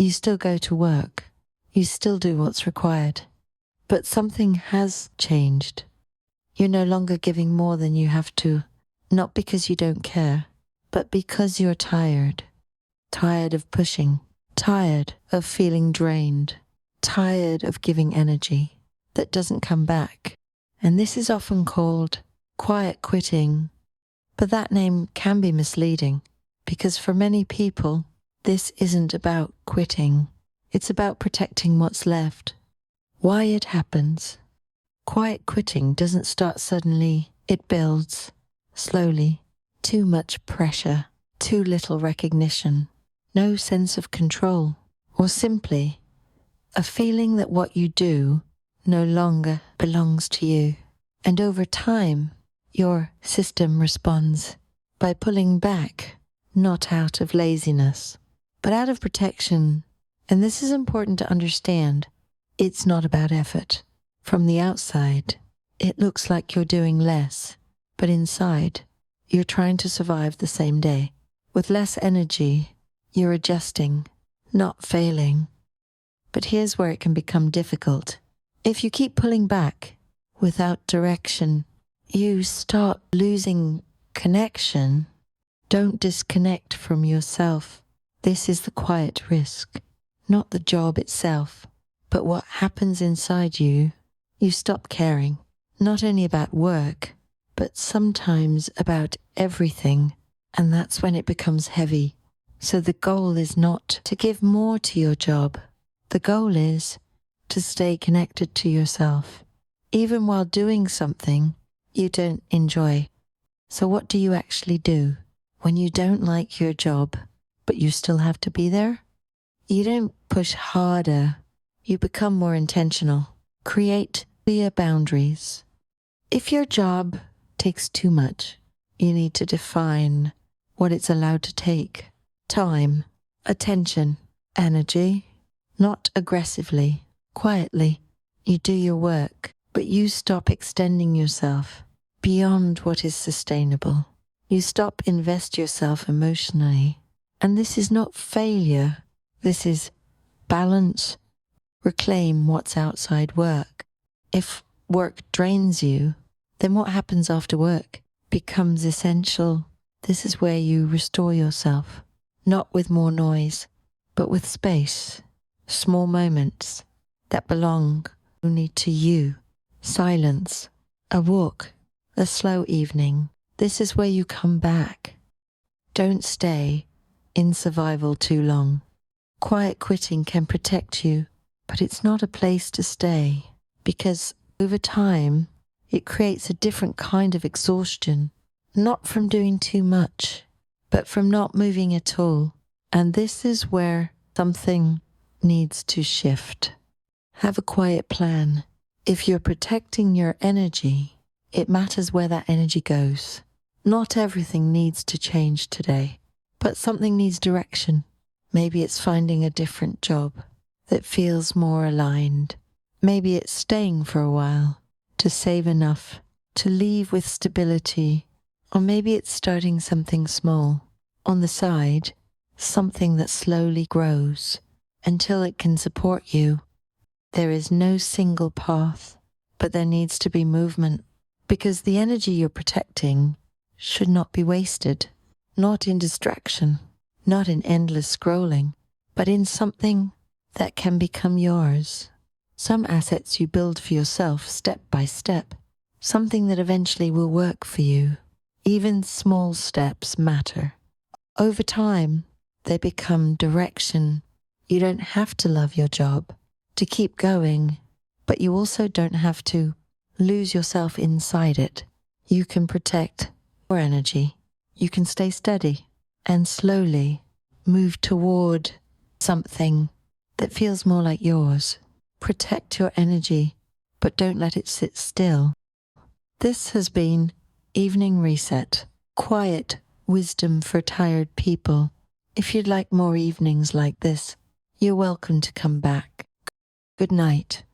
You still go to work. You still do what's required. But something has changed. You're no longer giving more than you have to, not because you don't care, but because you're tired. Tired of pushing. Tired of feeling drained. Tired of giving energy that doesn't come back. And this is often called quiet quitting. But that name can be misleading, because for many people, this isn't about quitting. It's about protecting what's left. Why it happens. Quiet quitting doesn't start suddenly. It builds slowly. Too much pressure, too little recognition, no sense of control, or simply a feeling that what you do no longer belongs to you. And over time, your system responds by pulling back, not out of laziness, but out of protection. And this is important to understand. It's not about effort. From the outside, it looks like you're doing less, but inside, you're trying to survive the same day. With less energy, you're adjusting, not failing. But here's where it can become difficult. If you keep pulling back without direction, you start losing connection. Don't disconnect from yourself. This is the quiet risk, not the job itself, but what happens inside you. You stop caring, not only about work, but sometimes about everything, and that's when it becomes heavy. So the goal is not to give more to your job. The goal is to stay connected to yourself, even while doing something you don't enjoy. So what do you actually do when you don't like your job, but you still have to be there? You don't push harder. You become more intentional. Create clear boundaries. If your job takes too much, you need to define what it's allowed to take. Time, attention, energy, not aggressively, quietly. You do your work, but you stop extending yourself beyond what is sustainable. You stop invest yourself emotionally. And this is not failure. This is balance. Reclaim what's outside work. If work drains you, then what happens after work becomes essential. This is where you restore yourself, not with more noise, but with space, small moments that belong only to you. Silence, a walk, a slow evening. This is where you come back. Don't stay in survival too long. Quiet quitting can protect you, but it's not a place to stay, because over time, it creates a different kind of exhaustion, not from doing too much, but from not moving at all. And this is where something needs to shift. Have a quiet plan. If you're protecting your energy, it matters where that energy goes. Not everything needs to change today, but something needs direction. Maybe it's finding a different job that feels more aligned. Maybe it's staying for a while to save enough to leave with stability. Or maybe it's starting something small on the side, something that slowly grows until it can support you. There is no single path, but there needs to be movement, because the energy you're protecting should not be wasted, not in distraction, not in endless scrolling, but in something that can become yours. Some assets you build for yourself step by step, something that eventually will work for you. Even small steps matter. Over time, they become direction. You don't have to love your job to keep going, but you also don't have to lose yourself inside it. You can protect your energy. You can stay steady and slowly move toward something that feels more like yours. Protect your energy, but don't let it sit still. This has been Evening Reset, quiet wisdom for tired people. If you'd like more evenings like this, you're welcome to come back. Good night.